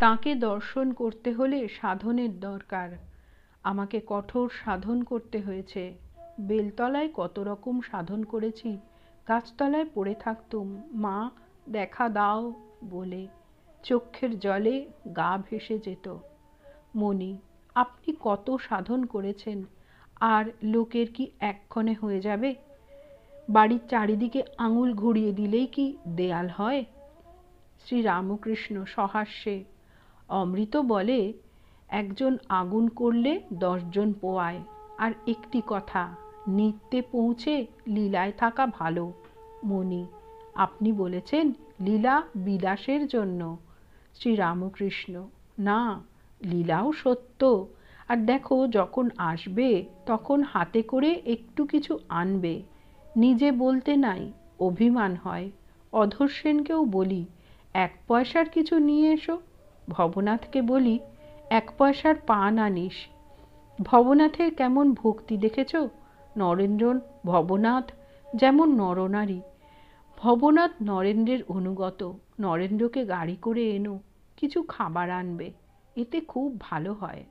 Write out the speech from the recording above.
তাঁকে দর্শন করতে হলে সাধনের দরকার। আমাকে কঠোর সাধন করতে হয়েছে। বেলতলায় কত রকম সাধন করেছি, গাছতলায় পড়ে থাকতুম মা দেখা দাও বলে, চক্ষের জলে গা ভেসে যেত। মণি, আপনি কত সাধন করেছেন, আর লোকের কি এক্ষণে হয়ে যাবে? বাড়ির চারিদিকে আঙুল ঘুরিয়ে দিলেই কি দেয়াল হয়? শ্রীরামকৃষ্ণ সহাস্যে, অমৃত বলে একজন আগুন করলে 10 জন পোয়ায়। আর একটি কথা, নিত্যে পৌঁছে লীলায় থাকা ভালো। মণি, আপনি বলেছেন লীলা বিলাসের জন্য। শ্রীরামকৃষ্ণ, না, লীলাও সত্য। আর দেখো, যখন আসবে তখন হাতে করে একটু কিছু আনবে। নিজে বলতে নাই, অভিমান হয়। অধর সেনকেও বলি 1 পয়সার কিছু নিয়ে এসো। ভবনাথকে বলি 1 পয়সার পান আনিস। ভবনাথের কেমন ভক্তি দেখেছ? নরেন্দ্র ভবনাথ যেমন নরনারী। ভবনাথ নরেন্দ্রের অনুগত। নরেন্দ্রকে গাড়ি করে এনো, কিছু খাবার আনবে, এতে খুব ভালো হয়।